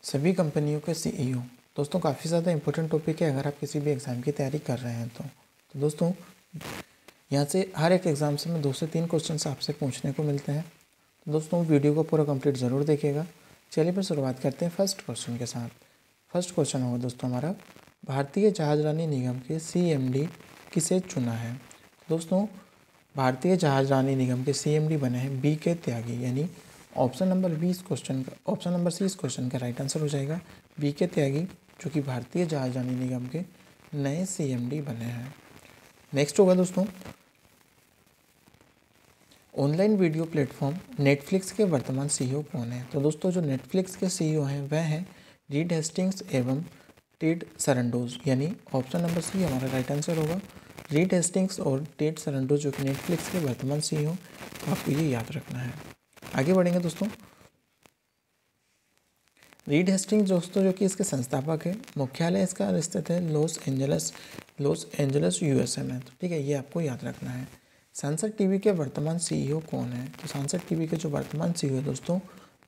सभी कंपनियों के सीईओ। दोस्तों काफ़ी ज़्यादा इंपॉर्टेंट टॉपिक है अगर आप किसी भी एग्ज़ाम की तैयारी कर रहे हैं तो दोस्तों यहाँ से हर एक एग्ज़ाम से मैं 2 से 3 क्वेश्चन आपसे पूछने को मिलते हैं। तो दोस्तों वीडियो को पूरा कंप्लीट ज़रूर देखिएगा। चलिए फिर शुरुआत करते हैं फर्स्ट क्वेश्चन के साथ। फर्स्ट क्वेश्चन होगा दोस्तों हमारा, भारतीय जहाजरानी निगम के सीएमडी किसे चुना है। दोस्तों भारतीय जहाजरानी निगम के सीएमडी बने हैं बी के त्यागी, यानी ऑप्शन नंबर सी इस क्वेश्चन का राइट आंसर हो जाएगा बी के त्यागी, जो कि भारतीय जहाजरानी निगम के नए सीएमडी बने हैं। नेक्स्ट होगा दोस्तों, ऑनलाइन वीडियो प्लेटफॉर्म नेटफ्लिक्स के वर्तमान सीईओ कौन है। तो दोस्तों जो नेटफ्लिक्स के सीईओ हैं वह हैं रीड हेस्टिंग्स एवं टेड सरंडोज, यानी ऑप्शन नंबर सी हमारा राइट आंसर होगा रीड हेस्टिंग्स और टेड सरंडोज, जो कि नेटफ्लिक्स के वर्तमान सीईओ। आपको ये याद रखना है। आगे बढ़ेंगे दोस्तों, रीड हेस्टिंग्स दोस्तों जो कि इसके संस्थापक है, मुख्यालय इसका स्थित है लॉस एंजल्स यूएसए में। तो ठीक है, ये आपको याद रखना है। सांसद टीवी के वर्तमान सीईओ कौन है। तो सांसद टीवी के जो वर्तमान सीईओ है दोस्तों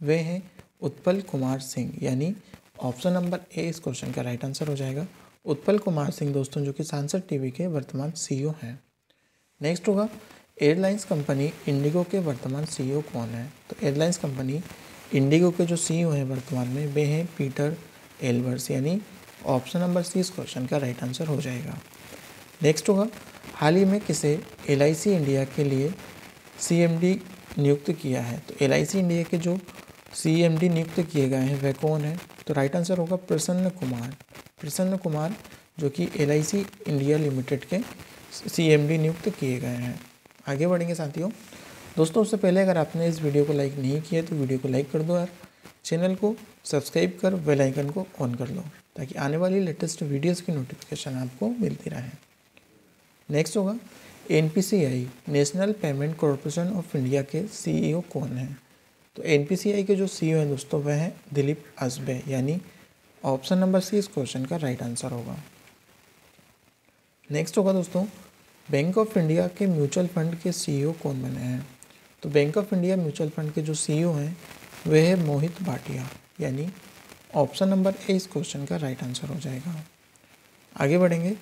वे हैं उत्पल कुमार सिंह, यानी ऑप्शन नंबर ए इस क्वेश्चन का राइट आंसर हो जाएगा उत्पल कुमार सिंह दोस्तों, जो कि सांसद टीवी के वर्तमान सीईओ हैं। नेक्स्ट होगा, एयरलाइंस कंपनी इंडिगो के वर्तमान सीईओ कौन है। तो एयरलाइंस कंपनी इंडिगो के जो सीईओ हैं वर्तमान में वे हैं पीटर एल्बर्स, यानी ऑप्शन नंबर सी इस क्वेश्चन का राइट आंसर हो जाएगा। नेक्स्ट होगा, हाल ही में किसे एलआईसी इंडिया के लिए सीएमडी नियुक्त किया है। तो एलआईसी इंडिया के जो सीएमडी नियुक्त किए गए हैं वह कौन है। तो राइट आंसर होगा प्रसन्न कुमार, जो कि एलआईसी इंडिया लिमिटेड के सीएमडी नियुक्त किए गए हैं। आगे बढ़ेंगे साथियों। दोस्तों उससे पहले अगर आपने इस वीडियो को लाइक नहीं किया तो वीडियो को लाइक कर दो यार, चैनल को सब्सक्राइब कर बेल आइकन को ऑन कर लो ताकि आने वाली लेटेस्ट वीडियोस की नोटिफिकेशन आपको मिलती रहे। नेक्स्ट होगा, NPCI national payment corporation of India के सीईओ कौन है। तो एनपीसीआई के जो सीईओ हैं दोस्तों वह हैं दिलीप असबे, यानी ऑप्शन नंबर सी इस क्वेश्चन का राइट आंसर होगा। नेक्स्ट होगा दोस्तों, बैंक ऑफ इंडिया के म्यूचुअल फंड के सीईओ कौन बने हैं। तो bank of India mutual fund के जो सीईओ हैं वे है मोहित भाटिया, यानी ऑप्शन नंबर ए इस क्वेश्चन का राइट आंसर हो जाएगा। आगे बढ़ेंगे,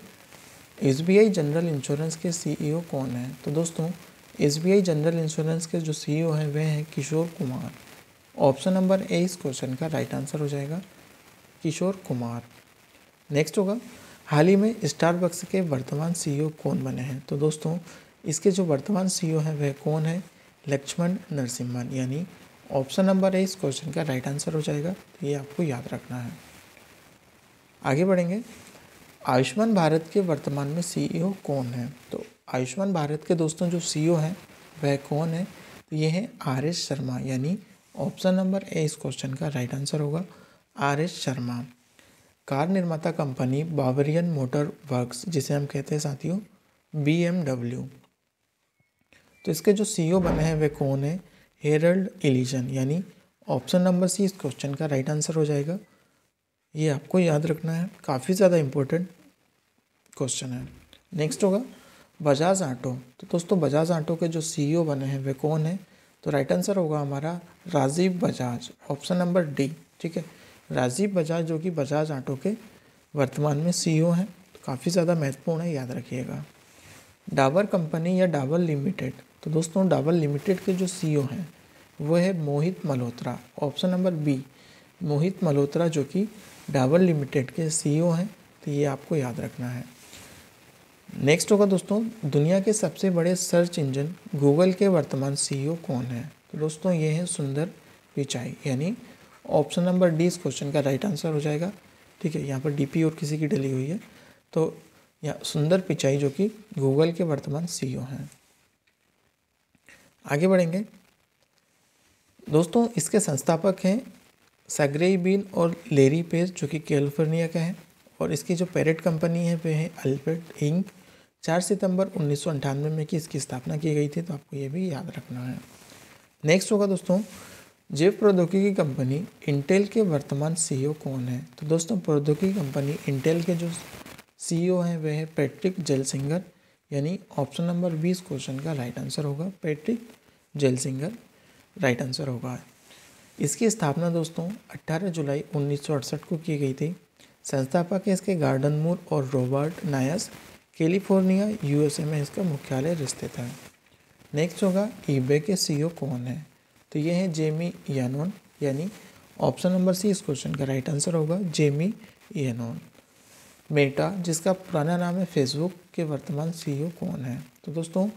एसबीआई जनरल इंश्योरेंस के सीईओ कौन है। तो दोस्तों एसबीआई जनरल इंश्योरेंस के जो सीईओ हैं वे हैं Kishore Kumar, option number A इस क्वेश्चन का राइट आंसर हो जाएगा किशोर कुमार। नेक्स्ट होगा, हाल ही में स्टारबक्स के वर्तमान सीईओ कौन बने हैं। तो दोस्तों इसके जो वर्तमान सीईओ हैं वह कौन है, लक्ष्मण नरसिम्हन, यानी ऑप्शन नंबर ए इस क्वेश्चन का राइट आंसर हो जाएगा। तो ये आपको याद रखना है। आगे बढ़ेंगे, आयुष्मान भारत के वर्तमान में सीईओ कौन है। तो आयुष्मान भारत के दोस्तों जो सीईओ हैं वह कौन है। तो ये है आर.एस. शर्मा, यानी ऑप्शन नंबर ए इस क्वेश्चन का राइट आंसर होगा आर.एस. शर्मा। कार निर्माता कंपनी बावरियन मोटर वर्क्स, जिसे हम कहते हैं साथियों BMW, तो इसके जो सीईओ बने हैं वे कौन है, हेरल्ड इलीजन, यानी ऑप्शन नंबर सी इस क्वेश्चन का राइट आंसर हो जाएगा। ये आपको याद रखना है, काफ़ी ज़्यादा इम्पोर्टेंट क्वेश्चन है। नेक्स्ट होगा बजाज ऑटो। तो दोस्तों बजाज ऑटो के जो सीईओ बने हैं वे कौन है। तो राइट आंसर होगा हमारा Rajiv Bajaj, option number D. ठीक है, राजीव बजाज जो कि बजाज ऑटो के वर्तमान में सीईओ हैं। तो काफ़ी ज़्यादा महत्वपूर्ण है, याद रखिएगा। डाबर कंपनी या डाबर लिमिटेड। तो दोस्तों डाबर लिमिटेड के जो सीईओ हैं वो है मोहित मल्होत्रा, ऑप्शन नंबर बी मोहित मल्होत्रा, जो कि डाबर लिमिटेड के सीईओ हैं। तो ये आपको याद रखना है। नेक्स्ट होगा दोस्तों, दुनिया के सबसे बड़े सर्च इंजन गूगल के वर्तमान सीईओ कौन है। तो दोस्तों ये है सुंदर पिचाई, यानी ऑप्शन नंबर डी इस क्वेश्चन का राइट आंसर हो जाएगा। ठीक है, यहाँ पर डीपी और किसी की डली हुई है, तो या सुंदर पिचाई जो कि गूगल के वर्तमान सीईओ हैं। आगे बढ़ेंगे दोस्तों, इसके संस्थापक हैं सर्गेई ब्रिन और लैरी पेज, जो कि कैलिफोर्निया का है, और इसकी जो पेरेंट कंपनी है वे है अल्फाबेट इंक। 4 सितंबर 1998 में की इसकी स्थापना की गई थी। तो आपको ये भी याद रखना है। नेक्स्ट होगा दोस्तों, जैव प्रौद्योगिकी कंपनी इंटेल के वर्तमान सीईओ कौन है। तो दोस्तों प्रौद्योगिकी कंपनी इंटेल के जो सीईओ हैं वह है पैट्रिक जेलसिंगर, यानी ऑप्शन नंबर 20 क्वेश्चन का राइट आंसर होगा पैट्रिक जेलसिंगर, राइट आंसर होगा। इसकी स्थापना दोस्तों 18 जुलाई 1968 को की गई थी। संस्थापक है इसके गार्डन मूर और रॉबर्ट नायस, कैलिफोर्निया यूएसए में इसका मुख्यालय स्थित है। नेक्स्ट होगा ईबे के सीईओ कौन है? तो ये है जेमी यानोन, यानी ऑप्शन नंबर सी इस क्वेश्चन का राइट आंसर होगा जेमी यानोन। मेटा जिसका पुराना नाम है फेसबुक के वर्तमान सीईओ कौन है? तो दोस्तों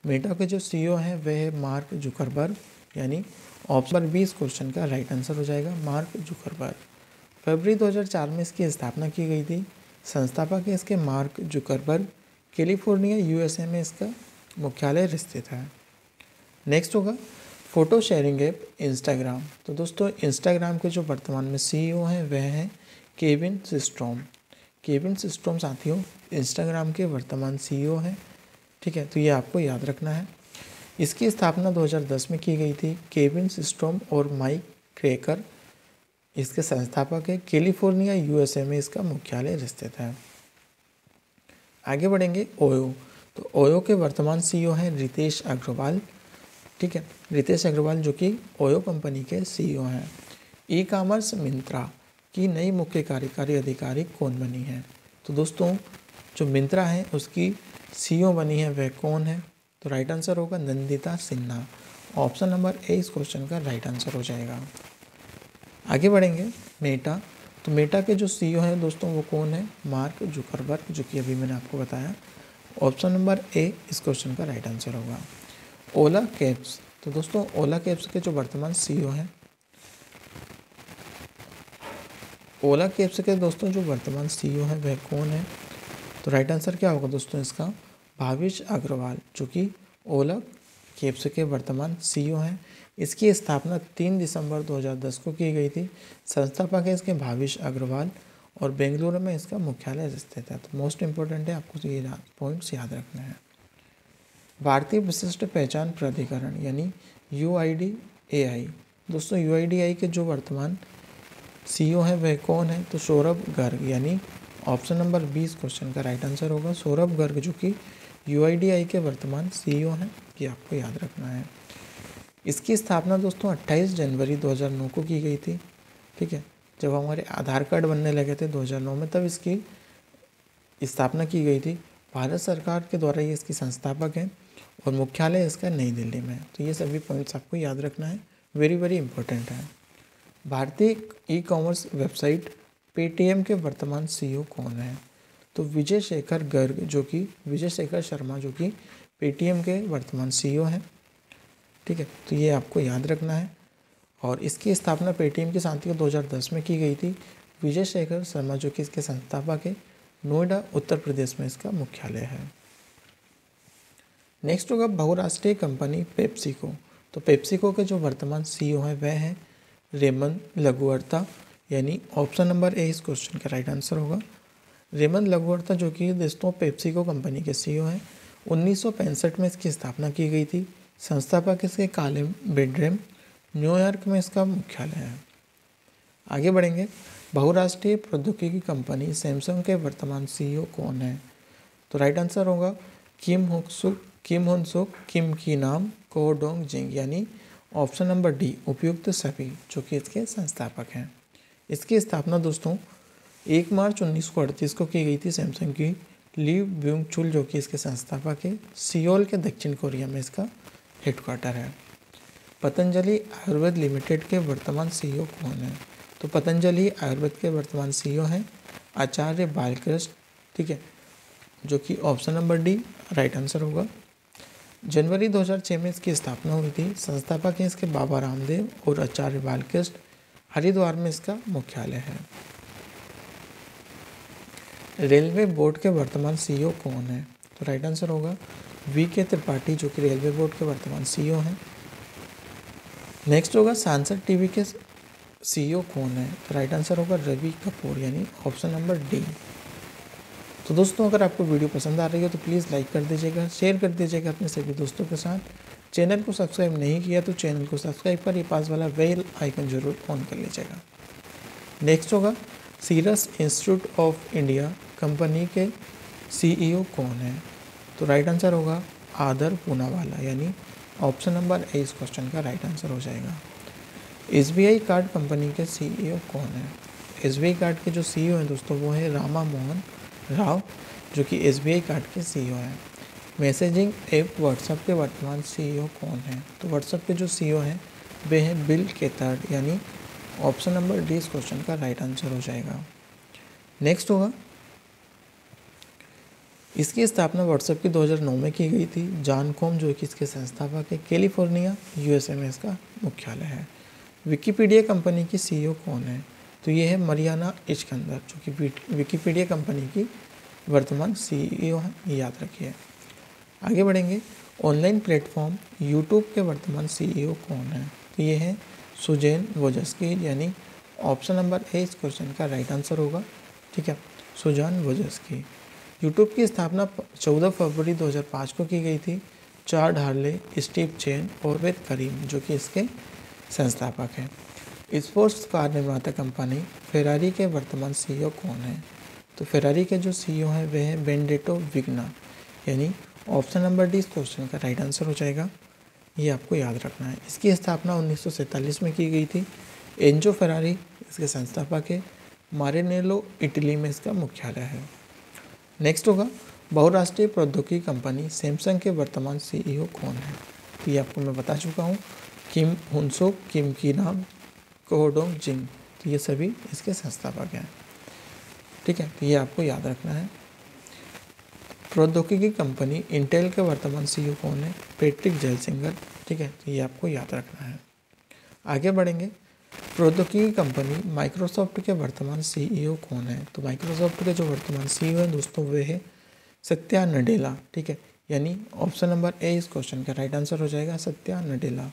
मेटा के जो सीईओ हैं वह है मार्क जुकरबर्ग, यानी ऑप्शन बी इस क्वेश्चन का राइट आंसर हो जाएगा मार्क जुकरबर्ग। फरवरी 2004 में इसकी स्थापना की गई थी। संस्थापक है इसके मार्क जुकरबर्ग, कैलिफोर्निया यूएसए में इसका मुख्यालय स्थित है। नेक्स्ट होगा फ़ोटो शेयरिंग ऐप इंस्टाग्राम। तो दोस्तों इंस्टाग्राम के जो वर्तमान में सीईओ हैं वह हैं केविन सिस्ट्रोम। केविन सिस्ट्रोम साथियों इंस्टाग्राम के वर्तमान सीईओ हैं। ठीक है, तो ये आपको याद रखना है। इसकी स्थापना 2010 में की गई थी। केविन सिस्ट्रोम और माइक क्रेकर इसके संस्थापक है। कैलिफोर्निया यूएसए में इसका मुख्यालय स्थित है। आगे बढ़ेंगे ओयो। तो ओयो के वर्तमान सीईओ हैं रितेश अग्रवाल। ठीक है, रितेश अग्रवाल जो कि ओयो कंपनी के सीईओ हैं। ई कॉमर्स मिंत्रा की नई मुख्य कार्यकारी अधिकारी कौन बनी है? तो दोस्तों जो मिंत्रा है उसकी सीईओ बनी है वह कौन है? तो राइट आंसर होगा Nandita Sinha. Option number A इस क्वेश्चन का राइट आंसर हो जाएगा। आगे बढ़ेंगे मेटा। तो मेटा के जो सीईओ हैं दोस्तों वो कौन है? मार्क जुकरबर्ग, जो कि अभी मैंने आपको बताया। ऑप्शन नंबर ए इस क्वेश्चन का राइट आंसर होगा। ओला कैब्स। तो दोस्तों ओला कैब्स के जो वर्तमान सीईओ हैं, ओला कैब्स के दोस्तों जो वर्तमान सीईओ हैं वह कौन है? तो राइट आंसर क्या होगा दोस्तों इसका? भाविश अग्रवाल, जो कि ओला कैब्स के वर्तमान सीईओ हैं। इसकी स्थापना 3 दिसंबर 2010 को की गई थी। संस्थापक है इसके भाविश अग्रवाल और बेंगलुरु में इसका मुख्यालय स्थित है। तो मोस्ट इंपॉर्टेंट है, आपको ये पॉइंट्स याद रखना है। भारतीय विशिष्ट पहचान प्राधिकरण यानी UIDAI। दोस्तों UIDAI के जो वर्तमान सीईओ हैं वह कौन है? तो सौरभ गर्ग, यानी ऑप्शन नंबर बी इस क्वेश्चन का राइट आंसर होगा। सौरभ गर्ग जो कि UIDAI के वर्तमान सीईओ हैं, ये आपको याद रखना है। इसकी स्थापना दोस्तों 28 जनवरी 2009 को की गई थी। ठीक है, जब हमारे आधार कार्ड बनने लगे थे 2009 में, तब इसकी स्थापना की गई थी। भारत सरकार के द्वारा ये इसकी संस्थापक हैं और मुख्यालय इसका नई दिल्ली में है। तो ये सभी पॉइंट्स आपको याद रखना है, वेरी वेरी इंपॉर्टेंट है। भारतीय ई कॉमर्स वेबसाइट पेटीएम के वर्तमान सीईओ कौन है? तो विजय शेखर गर्ग, जो कि विजय शेखर शर्मा जो कि पेटीएम के वर्तमान सीईओ हैं। ठीक है, तो ये आपको याद रखना है। और इसकी स्थापना पेटीएम के साथियों 2010 में की गई थी। विजय शेखर शर्मा जो कि इसके संस्थापक है, नोएडा उत्तर प्रदेश में इसका मुख्यालय है। नेक्स्ट होगा बहुराष्ट्रीय कंपनी पेप्सिको। तो पेप्सिको के जो वर्तमान सीईओ हैं वह हैं रेमन लगुवर्ता, यानी ऑप्शन नंबर ए इस क्वेश्चन का राइट आंसर होगा। रेमन लगुवर्ता जो कि दोस्तों पेप्सिको कंपनी के सीईओ हैं। 1965 में इसकी स्थापना की गई थी। संस्थापक इसके कालिम बेड्रेम, न्यूयॉर्क में इसका मुख्यालय है। आगे बढ़ेंगे। बहुराष्ट्रीय प्रौद्योगिकी कंपनी सैमसंग के वर्तमान सीईओ कौन है? तो राइट आंसर होगा किम होन सुक, किम की नाम, को डोंग जिंग, यानी ऑप्शन नंबर डी उपयुक्त सभी, जो कि इसके संस्थापक हैं। इसकी स्थापना दोस्तों 1 मार्च 1938 को की गई थी। सैमसंग की ली ब्यूंग चुल जो कि इसके संस्थापक है। सियोल के दक्षिण कोरिया में इसका हेडक्वार्टर है। पतंजलि आयुर्वेद लिमिटेड के वर्तमान सीईओ कौन है? तो पतंजलि आयुर्वेद के वर्तमान सीईओ हैं आचार्य बालकृष्ण। ठीक है, जो कि option number D right answer होगा। जनवरी 2006 में इसकी स्थापना हुई थी। संस्थापक हैं इसके बाबा रामदेव और आचार्य बालकृष्ण। हरिद्वार में इसका मुख्यालय है। रेलवे बोर्ड के वर्तमान सीईओ कौन है? तो राइट आंसर होगा VK त्रिपाठी, जो कि रेलवे बोर्ड के वर्तमान सीईओ हैं। नेक्स्ट होगा सांसद टीवी के सीईओ कौन है? तो राइट आंसर होगा रवि कपूर, यानी ऑप्शन नंबर डी। तो दोस्तों अगर आपको वीडियो पसंद आ रही हो तो प्लीज़ लाइक कर दीजिएगा, शेयर कर दीजिएगा अपने सभी दोस्तों के साथ। चैनल को सब्सक्राइब नहीं किया तो चैनल को सब्सक्राइब कर ये पास वाला बेल आइकन जरूर ऑन कर लीजिएगा। नेक्स्ट होगा serum institute of India company के सीईओ कौन है? तो राइट आंसर होगा आदर पूनावाला, यानी ऑप्शन नंबर ए इस क्वेश्चन का राइट आंसर हो जाएगा। SBI कार्ड कंपनी के CEO कौन है? SBI कार्ड के जो CEO हैं दोस्तों वो है रामा मोहन राव, जो कि SBI कार्ड के CEO हैं। मैसेजिंग ऐप व्हाट्सएप के वर्तमान CEO कौन है? तो व्हाट्सएप के जो CEO हैं वे हैं बिल गेथर्ड, यानी ऑप्शन नंबर डी इस क्वेश्चन का राइट आंसर हो जाएगा। नेक्स्ट होगा, इसकी स्थापना व्हाट्सएप की 2009 में की गई थी। जॉन कॉम जो कि इसके संस्थापक है, कैलिफोर्निया USA में इसका मुख्यालय है। विकिपीडिया कंपनी की CEO कौन है? तो ये है मरियाना इस्कंदर, जो कि विकिपीडिया कंपनी की वर्तमान CEO है, ये याद रखिए। आगे बढ़ेंगे, ऑनलाइन प्लेटफॉर्म यूट्यूब के वर्तमान CEO कौन है? तो ये है सुजैन वोजस्की, यानी ऑप्शन नंबर ए इस क्वेश्चन का राइट आंसर होगा। ठीक है, सुजान वोजस्की। यूट्यूब की स्थापना 14 फरवरी 2005 को की गई थी। चार्ड हार्ले, स्टीव चेन और वेद करीम जो कि इसके संस्थापक हैं। स्पोर्ट्स कार निर्माता कंपनी फेरारी के वर्तमान CEO कौन है? तो फेरारी के जो CEO हैं वे हैं बेनेडिक्टो विग्ना, यानी ऑप्शन नंबर डी इस क्वेश्चन का राइट आंसर हो जाएगा। ये आपको याद रखना है। इसकी स्थापना 1947 में की गई थी। एंजो फेरारी इसके संस्थापक है। मारिनेलो इटली में इसका मुख्यालय है। नेक्स्ट होगा, बहुराष्ट्रीय प्रौद्योगिकी कंपनी सैमसंग के वर्तमान CEO कौन है? तो ये आपको मैं बता चुका हूँ, किम हुनसो, किम की नाम, कोडोंग जिंग, तो ये सभी इसके संस्थापक हैं। ठीक है, तो ये आपको याद रखना है। प्रौद्योगिकी कंपनी इंटेल के वर्तमान CEO कौन है? पैट्रिक जेलसिंगर। ठीक है, तो ये आपको याद रखना है। आगे बढ़ेंगे, प्रौद्योगिकी कंपनी माइक्रोसॉफ्ट के वर्तमान CEO कौन है? तो माइक्रोसॉफ्ट के जो वर्तमान CEO हैं दोस्तों वे है सत्या नडेला। ठीक है, यानी ऑप्शन नंबर ए इस क्वेश्चन का राइट आंसर हो जाएगा, सत्या नडेला।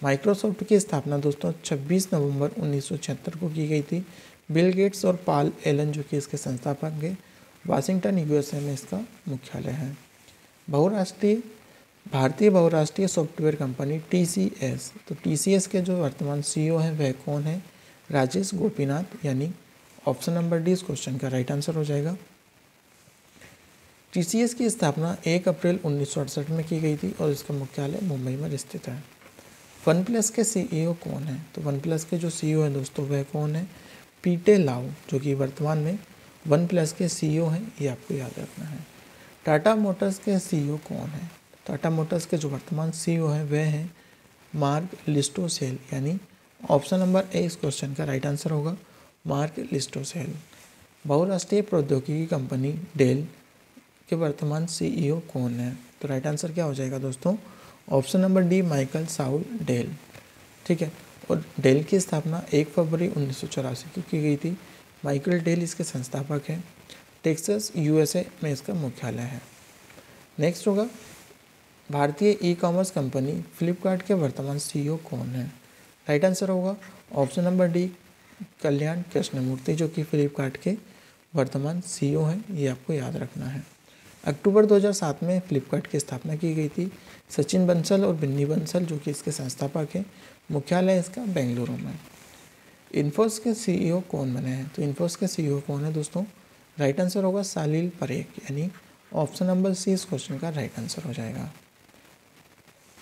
माइक्रोसॉफ्ट की स्थापना दोस्तों 26 नवंबर 1976 को की गई थी। बिल गेट्स और पॉल एलन जो कि इसके संस्थापक हैं, वाशिंगटन USA में इसका मुख्यालय है। भारतीय बहुराष्ट्रीय सॉफ्टवेयर कंपनी TCS, तो TCS के जो वर्तमान CEO हैं वह कौन है? राजेश गोपीनाथ, यानी ऑप्शन नंबर डी इस क्वेश्चन का राइट आंसर हो जाएगा। TCS की स्थापना 1 अप्रैल 1968 में की गई थी और इसका मुख्यालय मुंबई में स्थित है। वन प्लस के CEO कौन है? तो वन प्लस के जो CEO हैं दोस्तों वह कौन है? पीटे लाओ, जो कि वर्तमान में वन प्लस के CEO हैं, ये आपको याद रखना है। टाटा मोटर्स के CEO कौन है? टाटा मोटर्स के जो वर्तमान CEO हैं वह हैं मार्क लिस्टोसेल, यानी ऑप्शन नंबर ए इस क्वेश्चन का राइट आंसर होगा, मार्क लिस्टोसेल। बहुराष्ट्रीय प्रौद्योगिकी कंपनी डेल के वर्तमान CEO कौन है? तो राइट आंसर क्या हो जाएगा दोस्तों? Option number D, Michael Saul Dell. ठीक है, और डेल की स्थापना 1 फरवरी 1984 को की गई थी। माइकल डेल इसके संस्थापक हैं। टेक्सास USA में इसका मुख्यालय है। नेक्स्ट होगा, भारतीय ई-कॉमर्स कंपनी फ्लिपकार्ट के वर्तमान CEO कौन है? राइट आंसर होगा ऑप्शन नंबर डी, कल्याण कृष्णमूर्ति, जो कि फ्लिपकार्ट के वर्तमान CEO हैं, ये आपको याद रखना है। अक्टूबर 2007 में फ्लिपकार्ट की स्थापना की गई थी। सचिन बंसल और बिन्नी बंसल जो कि इसके संस्थापक हैं, मुख्यालय इसका बेंगलुरु में। इन्फोसिस के CEO कौन बने हैं? तो इन्फोसिस के CEO कौन है दोस्तों? राइट आंसर होगा सालिल परेख, यानी ऑप्शन नंबर सी इस क्वेश्चन का राइट आंसर हो जाएगा।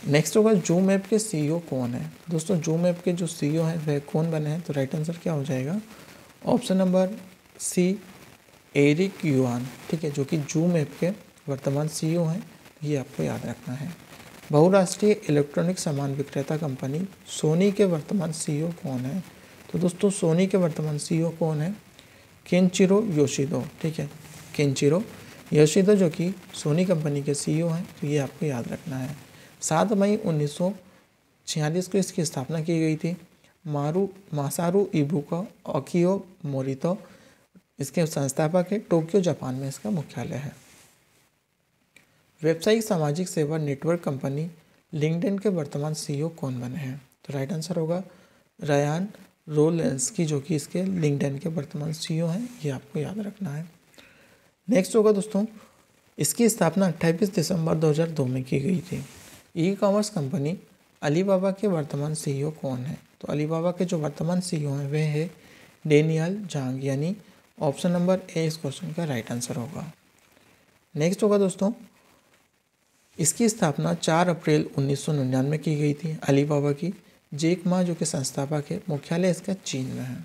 नेक्स्ट होगा, जूम ऐप के CEO कौन है? दोस्तों जूम ऐप के जो CEO हैं वह कौन बने हैं? तो राइट आंसर क्या हो जाएगा? Option number C, Eric Yuan. ठीक है, जो कि जूम ऐप के वर्तमान CEO हैं, ये आपको याद रखना है। बहुराष्ट्रीय इलेक्ट्रॉनिक सामान विक्रेता कंपनी सोनी के वर्तमान CEO कौन है? तो दोस्तों सोनी के वर्तमान CEO कौन है? केंचिरो योशिदो। ठीक है, केंचिरो योशिदो जो कि सोनी कंपनी के CEO हैं, तो ये आपको याद रखना है। 7 मई 1946 को इसकी स्थापना की गई थी। मासारू इबुका अकियो मोरितो इसके संस्थापक है। टोक्यो जापान में इसका मुख्यालय है। व्यावसायिक सामाजिक सेवा नेटवर्क कंपनी लिंक्डइन के वर्तमान CEO कौन बने हैं? तो राइट आंसर होगा रायान रोलेंस्की, जो कि इसके लिंक्डइन के वर्तमान CEO हैं, ये आपको याद रखना है। नेक्स्ट होगा दोस्तों, इसकी स्थापना 28 दिसंबर 2002 में की गई थी। ई-कॉमर्स कंपनी अलीबाबा के वर्तमान CEO कौन है? तो अलीबाबा के जो वर्तमान CEO हैं वह है डेनियल जांग, यानी ऑप्शन नंबर ए इस क्वेश्चन का राइट आंसर होगा। नेक्स्ट होगा दोस्तों, इसकी स्थापना 4 अप्रैल 1999 में की गई थी अलीबाबा की। जैक मा जो कि संस्थापक है, मुख्यालय इसका चीन में है।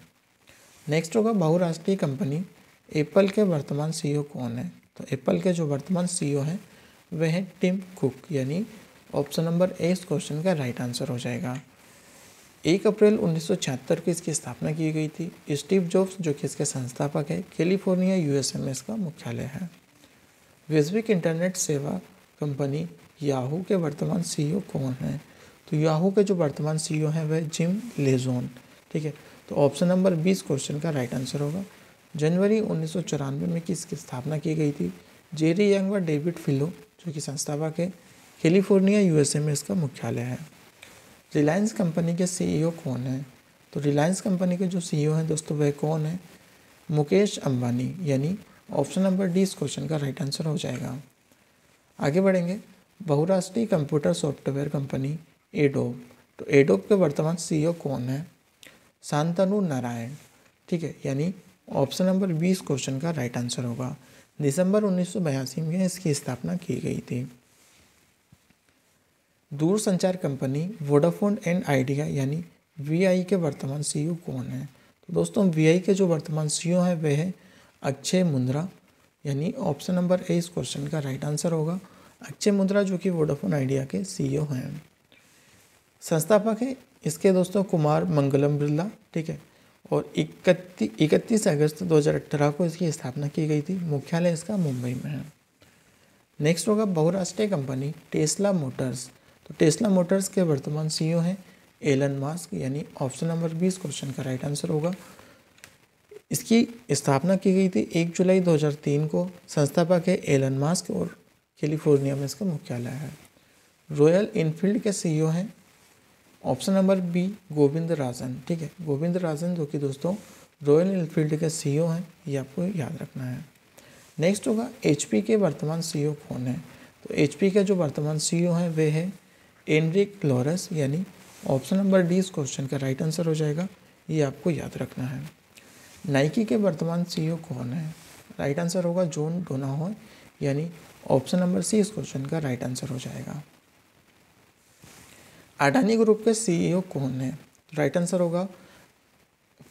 नेक्स्ट होगा बहुराष्ट्रीय कंपनी एप्पल के वर्तमान सीईओ कौन है? तो एप्पल के जो वर्तमान सीईओ हैं वह है टिम कुक, यानी ऑप्शन नंबर ए इस क्वेश्चन का राइट आंसर हो जाएगा। 1 अप्रैल 1976 को इसकी स्थापना की गई थी। स्टीव जॉब्स जो कि इसके संस्थापक है, कैलिफोर्निया यूएसए में इसका मुख्यालय है। वैश्विक इंटरनेट सेवा कंपनी याहू के वर्तमान सीईओ कौन है? तो याहू के जो वर्तमान सीईओ हैं वह जिम लेजोन, ठीक है। तो ऑप्शन नंबर 20 क्वेश्चन का राइट आंसर होगा। जनवरी 1994 में किसकी स्थापना की गई थी? जेरी यंग व डेविड फिलो जो कि संस्थापक है, कैलिफोर्निया यूएसए में इसका मुख्यालय है। रिलायंस कंपनी के सीईओ कौन है? तो रिलायंस कंपनी के जो सीईओ हैं दोस्तों वह कौन है? मुकेश अंबानी, यानी ऑप्शन नंबर डी इस क्वेश्चन का राइट आंसर हो जाएगा। आगे बढ़ेंगे। बहुराष्ट्रीय कंप्यूटर सॉफ्टवेयर कंपनी एडोब, तो एडोब के वर्तमान सीईओ कौन है? शांतनु नारायण, ठीक है, यानी ऑप्शन नंबर 20 क्वेश्चन का राइट आंसर होगा। दिसंबर 1982 में इसकी स्थापना की गई थी। दूरसंचार कंपनी वोडाफोन एंड आइडिया यानी वीआई के वर्तमान सीईओ कौन है? तो दोस्तों वीआई के जो वर्तमान सीईओ हैं वह है अक्षय मुंद्रा, यानी ऑप्शन नंबर ए इस क्वेश्चन का राइट आंसर होगा। अक्षय मुंद्रा जो कि वोडाफोन आइडिया के सीईओ हैं। संस्थापक है इसके दोस्तों कुमार मंगलम बिरला, ठीक है, और 31 अगस्त 2018 को इसकी स्थापना की गई थी। मुख्यालय इसका मुंबई में है। नेक्स्ट होगा बहुराष्ट्रीय कंपनी टेस्ला मोटर्स, तो टेस्ला मोटर्स के वर्तमान सीईओ हैं एलन मास्क, यानी ऑप्शन नंबर 20 क्वेश्चन का राइट आंसर होगा। इसकी स्थापना की गई थी 1 जुलाई 2003 को। संस्थापक है एलन मास्क और कैलिफोर्निया में इसका मुख्यालय है। रॉयल इनफील्ड के सीईओ हैं ऑप्शन नंबर बी गोविंद राजन, ठीक है, गोविंद राजन जो कि दोस्तों रॉयल इनफील्ड के सीईओ हैं, ये आपको याद रखना है। नेक्स्ट होगा एचपी के वर्तमान सीईओ कौन है? तो एचपी के जो वर्तमान सीईओ हैं वे है एनरिक लॉरेंस, यानी ऑप्शन नंबर डी इस क्वेश्चन का राइट आंसर हो जाएगा, ये आपको याद रखना है। नाइकी के वर्तमान सीईओ कौन है? राइट आंसर होगा जॉन डोनाहो, यानी ऑप्शन नंबर सी इस क्वेश्चन का राइट आंसर हो जाएगा। अडानी ग्रुप के सीईओ कौन है? राइट आंसर होगा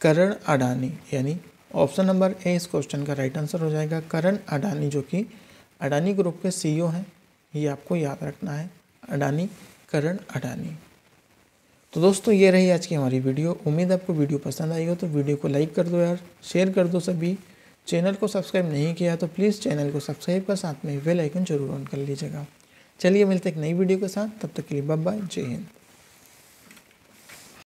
करण अडानी, यानी ऑप्शन नंबर ए इस क्वेश्चन का राइट आंसर हो जाएगा। करण अडानी जो कि अडानी ग्रुप के सीईओ हैं, ये आपको याद रखना है, अडानी, करण अडानी। तो दोस्तों ये रही आज की हमारी वीडियो। उम्मीद आपको वीडियो पसंद आई हो, तो वीडियो को लाइक कर दो यार, शेयर कर दो सभी। चैनल को सब्सक्राइब नहीं किया तो प्लीज़ चैनल को सब्सक्राइब कर साथ में बेल आइकन जरूर ऑन कर लीजिएगा। चलिए मिलते एक नई वीडियो के साथ, तब तक के लिए बाय बाय, जय हिंद।